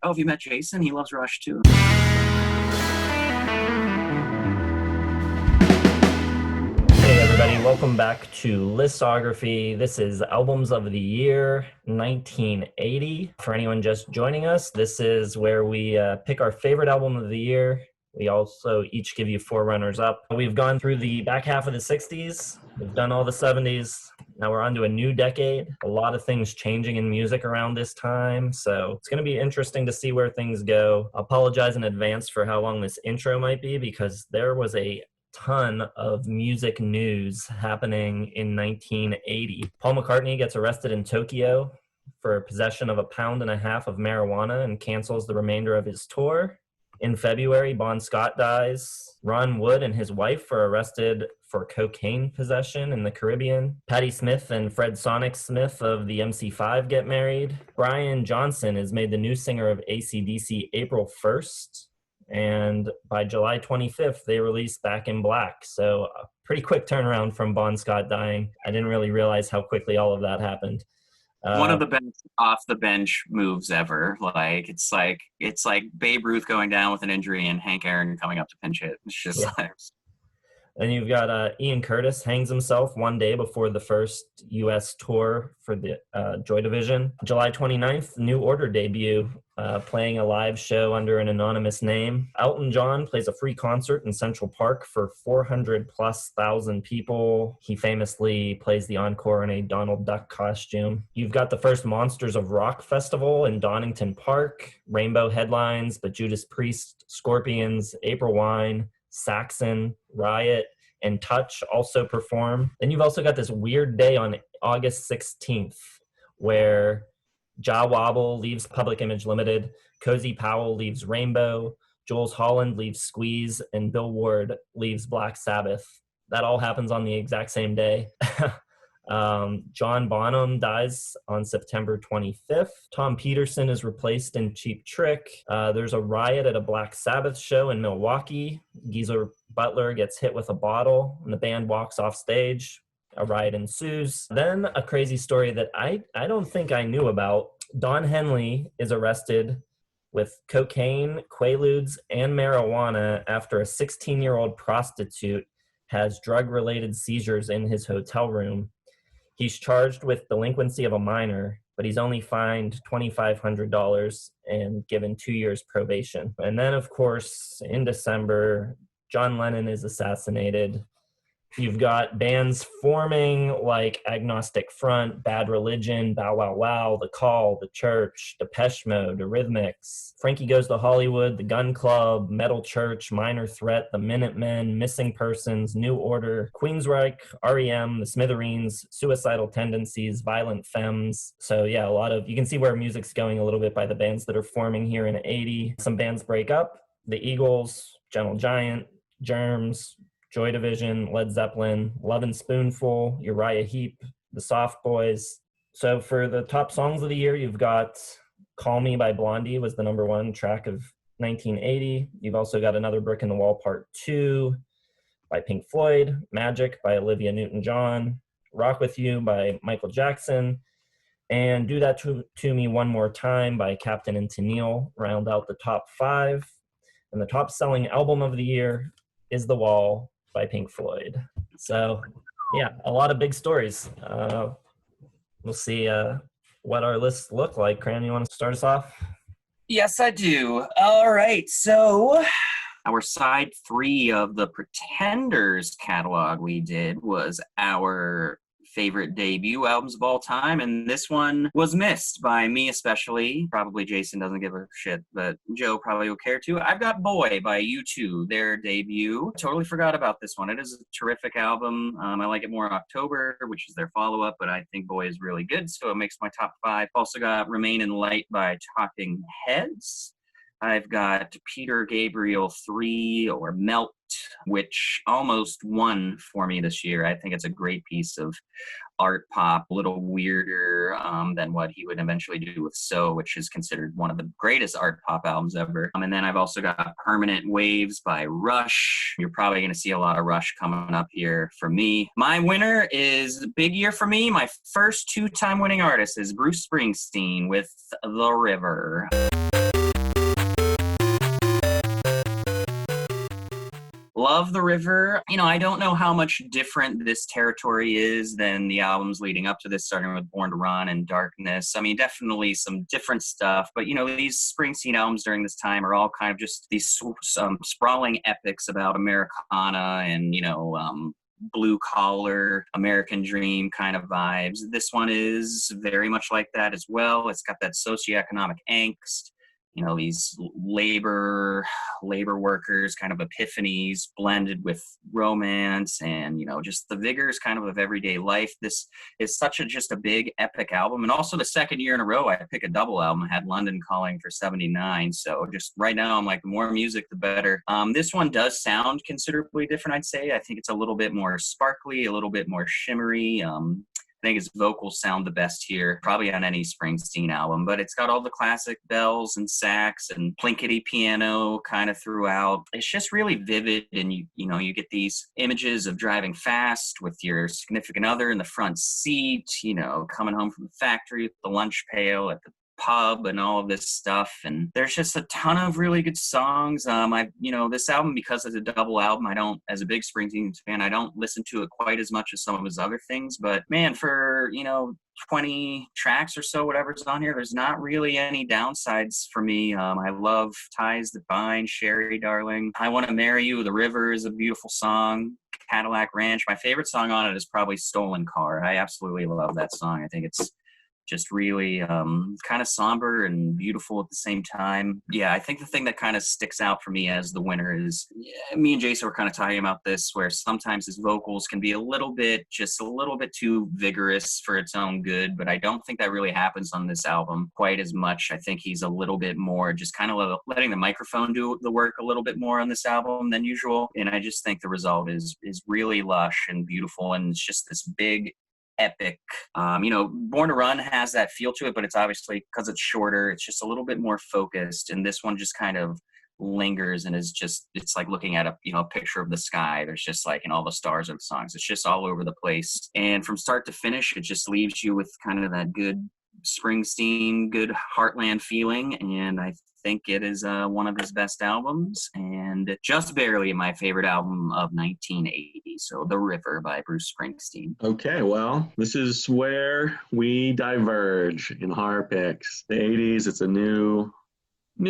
Oh, have you met Jason? He loves Rush too. Hey everybody, welcome back to Listography. This is Albums of the Year 1980. For anyone just joining us, this is where we pick our favorite album of the year. We also each give you four runners-up. We've gone through the back half of the 60s. We've done all the 70s. Now we're on to a new decade. A lot of things changing in music around this time. So it's going to be interesting to see where things go. I apologize in advance for how long this intro might be because there was a ton of music news happening in 1980. Paul McCartney gets arrested in Tokyo for possession of 1.5 pounds of marijuana and cancels the remainder of his tour. In February, Bon Scott dies. Ron Wood and his wife are arrested for cocaine possession in the Caribbean. Patti Smith and Fred Sonic Smith of the MC5 get married. Brian Johnson is made the new singer of AC/DC April 1st. And by July 25th, they released Back in Black. So a pretty quick turnaround from Bon Scott dying. I didn't really realize how quickly all of that happened. One of the best off the bench moves ever. It's like Babe Ruth going down with an injury and Hank Aaron coming up to pinch hit. It's just like. And you've got Ian Curtis hangs himself one day before the first U.S. tour for the Joy Division. July 29th, New Order debut, playing a live show under an anonymous name. Elton John plays a free concert in Central Park for 400,000+ people. He famously plays the encore in a Donald Duck costume. You've got the first Monsters of Rock festival in Donington Park. Rainbow headlines, but Judas Priest, Scorpions, April Wine, Saxon, Riot, and Touch also perform. Then you've also got this weird day on August 16th where Jah Wobble leaves Public Image Limited, Cozy Powell leaves Rainbow, Jules Holland leaves Squeeze, and Bill Ward leaves Black Sabbath. That all happens on the exact same day. John Bonham dies on September 25th. Tom Peterson is replaced in Cheap Trick. There's a riot at a Black Sabbath show in Milwaukee. Geezer Butler gets hit with a bottle and the band walks off stage. A riot ensues. Then a crazy story that I don't think I knew about. Don Henley is arrested with cocaine, quaaludes, and marijuana after a 16-year-old prostitute has drug-related seizures in his hotel room. He's charged with delinquency of a minor, but he's only fined $2,500 and given 2 years probation. And then, of course, in December, John Lennon is assassinated. You've got bands forming like Agnostic Front, Bad Religion, Bow Wow Wow, The Call, The Church, Depeche Mode, Eurythmics, Frankie Goes to Hollywood, The Gun Club, Metal Church, Minor Threat, The Minutemen, Missing Persons, New Order, Queensryche, REM, The Smithereens, Suicidal Tendencies, Violent Femmes. So yeah, you can see where music's going a little bit by the bands that are forming here in 80. Some bands break up. The Eagles, Gentle Giant, Germs, Joy Division, Led Zeppelin, Lovin' Spoonful, Uriah Heep, The Soft Boys. So for the top songs of the year, you've got Call Me by Blondie was the number one track of 1980. You've also got Another Brick in the Wall Part 2 by Pink Floyd, Magic by Olivia Newton-John, Rock With You by Michael Jackson, and Do That to Me One More Time by Captain and Tennille round out the top 5. And the top selling album of the year is The Wall by Pink Floyd. So yeah, a lot of big stories. We'll see what our lists look like. Cram, you want to start us off? Yes, I do. All right, so our side 3 of the Pretenders catalog we did was our favorite debut albums of all time, and this one was missed by me especially. Probably Jason doesn't give a shit, but Joe probably will care too. I've got Boy by U2, their debut. Totally forgot about this one. It is a terrific album. I like it more in October, which is their follow-up, but I think Boy is really good, so it makes my top 5. Also got Remain in Light by Talking Heads. I've got Peter Gabriel 3 or Melt, which almost won for me this year. I think it's a great piece of art pop, a little weirder than what he would eventually do with So, which is considered one of the greatest art pop albums ever. And then I've also got Permanent Waves by Rush. You're probably going to see a lot of Rush coming up here for me. My winner is big year for me. My first 2-time winning artist is Bruce Springsteen with The River. love The River. You know, I don't know how much different this territory is than the albums leading up to this, starting with Born to Run and Darkness. I mean, definitely some different stuff, but, you know, these Springsteen albums during this time are all kind of just these sprawling epics about Americana and, you know, blue collar American dream kind of vibes. This one is very much like that as well. It's got that socioeconomic angst, you know, these labor workers kind of epiphanies blended with romance and, you know, just the vigors kind of everyday life. This is such just a big epic album. And also the second year in a row, I pick a double album. I had London Calling for 79. So just right now, I'm like, the more music, the better. This one does sound considerably different, I'd say. I think it's a little bit more sparkly, a little bit more shimmery. I think his vocals sound the best here, probably on any Springsteen album, but it's got all the classic bells and sax and plinkety piano kind of throughout. It's just really vivid, and you know, you get these images of driving fast with your significant other in the front seat, you know, coming home from the factory with the lunch pail at the pub and all of this stuff. And there's just a ton of really good songs. You know, this album, because it's a double album, as a big Springsteen fan, I don't listen to it quite as much as some of his other things, but man, for, you know, 20 tracks or so, whatever's on here, there's not really any downsides for me. I love Ties That Bind, Sherry Darling, I Want to Marry You, The River is a beautiful song, Cadillac Ranch. My favorite song on it is probably Stolen Car. I absolutely love that song. I think it's just really kind of somber and beautiful at the same time. Yeah, I think the thing that kind of sticks out for me as the winner is, me and Jason were kind of talking about this, where sometimes his vocals can be a little bit too vigorous for its own good, but I don't think that really happens on this album quite as much. I think he's a little bit more just kind of letting the microphone do the work a little bit more on this album than usual, and I just think the result is really lush and beautiful, and it's just this big epic. You know, Born to Run has that feel to it, but it's obviously, because it's shorter, it's just a little bit more focused, and this one just kind of lingers and it's like looking at a picture of the sky. There's just like, and all the stars of the songs, it's just all over the place, and from start to finish it just leaves you with kind of that good Springsteen, good Heartland feeling, and I think it is one of his best albums, and just barely my favorite album of 1980. So The River by Bruce Springsteen. Okay, well, this is where we diverge in our picks. The 80s, it's a new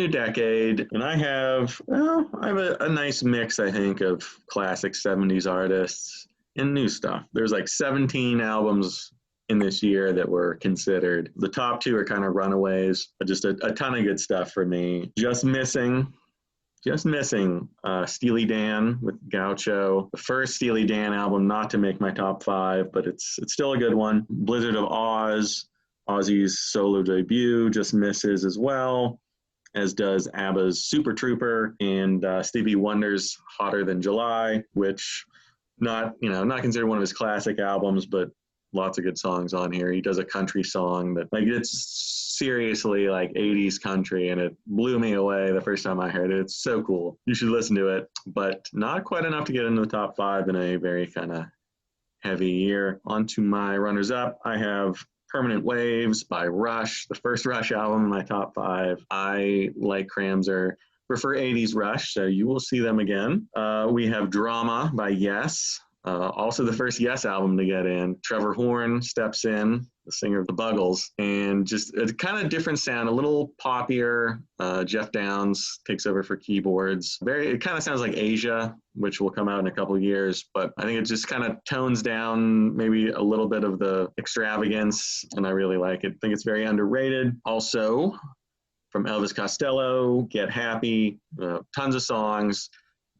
decade, and I have a nice mix, I think, of classic 70s artists and new stuff. There's like 17 albums in this year that were considered. The top two are kind of runaways, but just a ton of good stuff for me. Just missing Steely Dan with Godchaux. The first Steely Dan album, not to make my top five, but it's still a good one. Blizzard of Oz, Ozzy's solo debut, just misses as well, as does ABBA's Super Trooper, and Stevie Wonder's Hotter Than July, which not considered one of his classic albums, but lots of good songs on here. He does a country song that, like, it's seriously like 80s country, and it blew me away the first time I heard it. It's so cool. You should listen to it, but not quite enough to get into the top five in a very kind of heavy year. On to my runners-up. I have Permanent Waves by Rush, the first Rush album in my top five. I like Kramzer. Prefer 80s Rush, so you will see them again. We have Drama by Yes. Also the first Yes album to get in. Trevor Horn steps in, the singer of the Buggles, and just a kind of different sound, a little poppier. Jeff Downs takes over for keyboards. It kind of sounds like Asia, which will come out in a couple of years, but I think it just kind of tones down maybe a little bit of the extravagance, and I really like it. I think it's very underrated. Also, from Elvis Costello, Get Happy, tons of songs.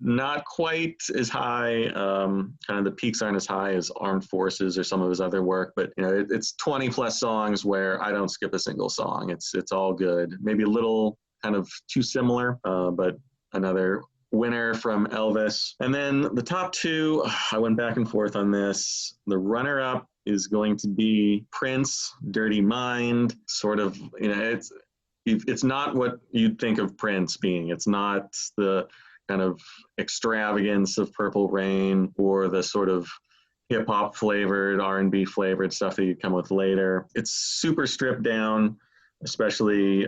Not quite as high, kind of the peaks aren't as high as Armed Forces or some of his other work, but it's 20 plus songs where I don't skip a single song. It's all good. Maybe a little kind of too similar, but another winner from Elvis. And then the top two, I went back and forth on this. The runner-up is going to be Prince, Dirty Mind. Sort of, it's not what you'd think of Prince being. It's not the kind of extravagance of Purple Rain or the sort of hip-hop flavored, R&B flavored stuff that you come with later. It's super stripped down, especially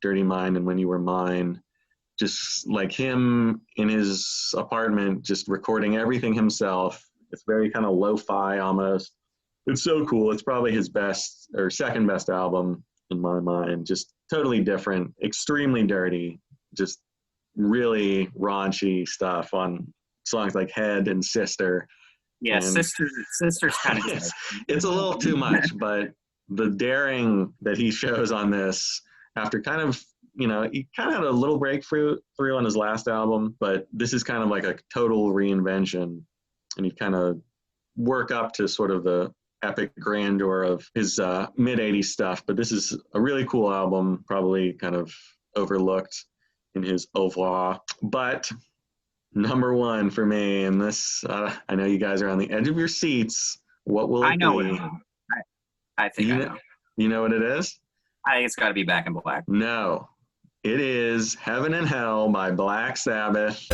Dirty Mind and When You Were Mine. just like him in his apartment, just recording everything himself. It's very kind of lo-fi almost. It's so cool. It's probably his best or second best album in my mind. Just totally different, extremely dirty, just really raunchy stuff on songs like Head and Sister. Yeah, And Sister's kind of it's a little too much, but the daring that he shows on this after kind of, he kind of had a little breakthrough on his last album, but this is kind of like a total reinvention. And you kind of work up to sort of the epic grandeur of his mid-'80s stuff. But this is a really cool album, probably kind of overlooked in his oeuvre. But number one for me, and this, I know you guys are on the edge of your seats. What will it be? I know what it is. I think I know. You know what it is? I think it's got to be Back in Black. No. It is Heaven and Hell by Black Sabbath.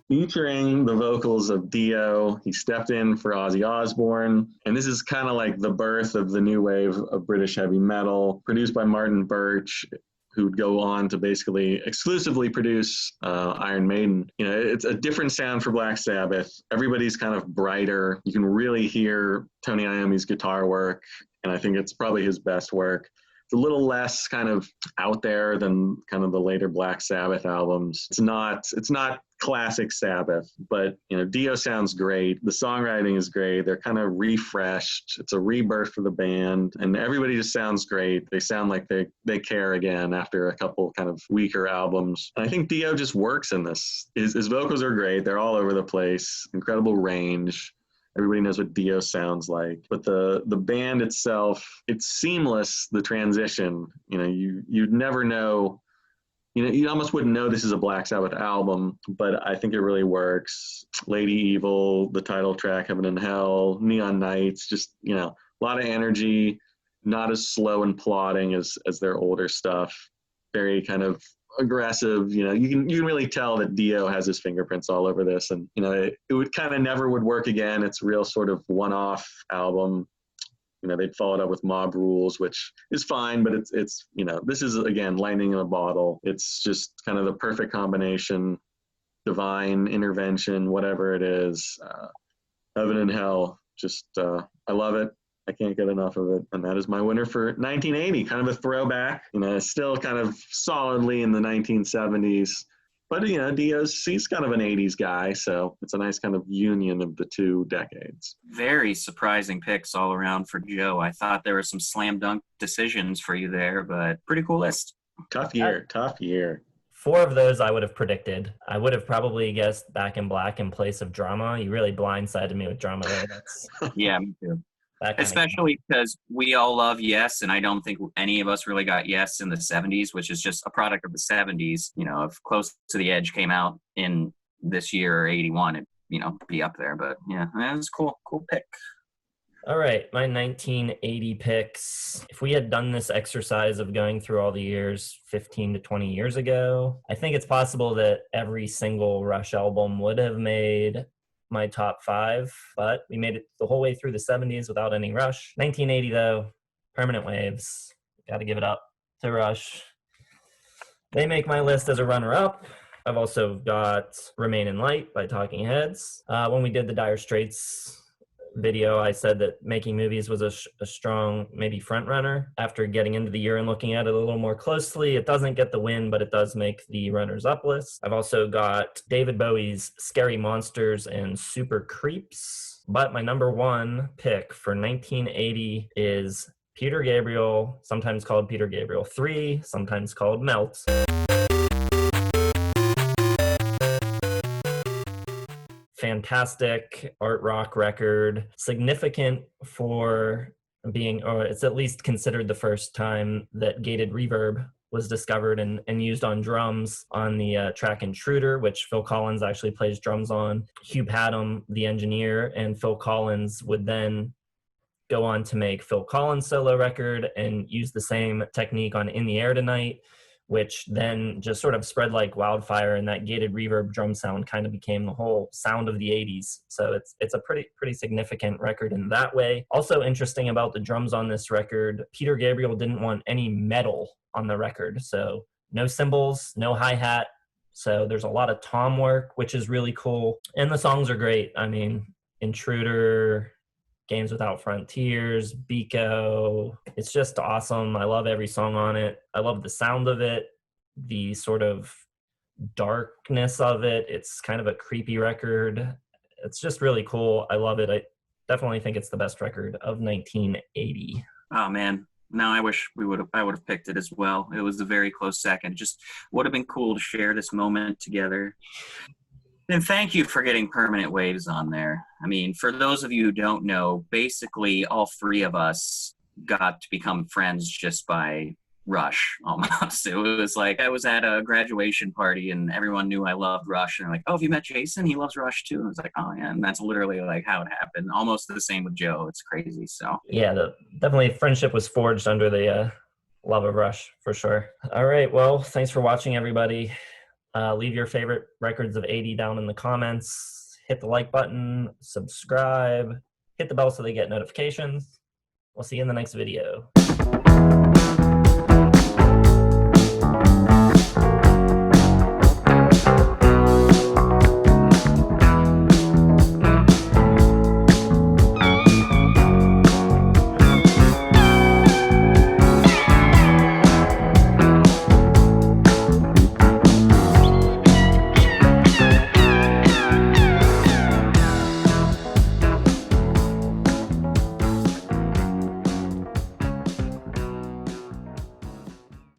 Featuring the vocals of Dio. He stepped in for Ozzy Osbourne. And this is kind of like the birth of the new wave of British heavy metal, produced by Martin Birch, who'd go on to basically exclusively produce Iron Maiden. It's a different sound for Black Sabbath. Everybody's kind of brighter. You can really hear Tony Iommi's guitar work, and I think it's probably his best work. It's a little less kind of out there than kind of the later Black Sabbath albums. It's not classic Sabbath, but Dio sounds great. The songwriting is great. They're kind of refreshed. It's a rebirth for the band, and everybody just sounds great. They sound like they care again after a couple kind of weaker albums. And I think Dio just works in this. His vocals are great. They're all over the place. Incredible range. Everybody knows what Dio sounds like. But the band itself, it's seamless, the transition. You'd never know. You almost wouldn't know this is a Black Sabbath album, but I think it really works. Lady Evil, the title track, Heaven and Hell, Neon Nights, just, a lot of energy, not as slow and plodding as their older stuff. Very kind of aggressive. You can really tell that Dio has his fingerprints all over this, and it would kind of never would work again. It's real sort of one-off album. They'd followed up with Mob Rules, which is fine, but it's this is, again, lightning in a bottle. It's just kind of the perfect combination, divine intervention, whatever it is. Heaven and Hell, just I love it. I can't get enough of it. And that is my winner for 1980, kind of a throwback, still kind of solidly in the 1970s. But, he's kind of an 80s guy, so it's a nice kind of union of the two decades. Very surprising picks all around for Joe. I thought there were some slam dunk decisions for you there, but pretty cool list. Tough year. 4 of those I would have predicted. I would have probably guessed Back in Black in place of Drama. You really blindsided me with Drama there. Yeah, me too. Especially because we all love Yes, and I don't think any of us really got Yes in the 70s, which is just a product of the 70s. If Close to the Edge came out in this year or 81, it'd, be up there. But yeah, that was cool pick. All right, my 1980 picks. If we had done this exercise of going through all the years 15 to 20 years ago, I think it's possible that every single Rush album would have made my top 5, but we made it the whole way through the 70s without any Rush. 1980, though, Permanent Waves. Got to give it up to Rush. They make my list as a runner-up. I've also got Remain in Light by Talking Heads. When we did the Dire Straits video, I said that Making Movies was a strong, maybe front runner. After getting into the year and looking at it a little more closely, it doesn't get the win, but it does make the runners up list. I've also got David Bowie's Scary Monsters and Super Creeps. But my number 1 pick for 1980 is Peter Gabriel, sometimes called Peter Gabriel 3, sometimes called Melt. Fantastic art rock record, significant for being, or it's at least considered the first time that gated reverb was discovered and used on drums on the track Intruder, which Phil Collins actually plays drums on. Hugh Padgham, the engineer, and Phil Collins would then go on to make Phil Collins' solo record and use the same technique on In the Air Tonight, which then just sort of spread like wildfire, and that gated reverb drum sound kind of became the whole sound of the 80s. So it's a pretty significant record in that way. Also interesting about the drums on this record, Peter Gabriel didn't want any metal on the record. So no cymbals, no hi-hat. So there's a lot of tom work, which is really cool. And the songs are great. I mean, Intruder, Games Without Frontiers, Biko. It's just awesome. I love every song on it. I love the sound of it, the sort of darkness of it. It's kind of a creepy record. It's just really cool. I love it. I definitely think it's the best record of 1980. Oh man. No, I wish I would have picked it as well. It was a very close second. Just would have been cool to share this moment together. And thank you for getting Permanent Waves on there. I mean, for those of you who don't know, basically all three of us got to become friends just by Rush, almost. It was like I was at a graduation party and everyone knew I loved Rush. And they're like, oh, have you met Jason? He loves Rush too. And I was like, oh, yeah. And that's literally like how it happened. Almost the same with Joe. It's crazy. So yeah, definitely friendship was forged under the love of Rush for sure. All right. Well, thanks for watching, everybody. Leave your favorite records of 80 down in the comments. Hit the like button, subscribe, hit the bell so they get notifications. We'll see you in the next video.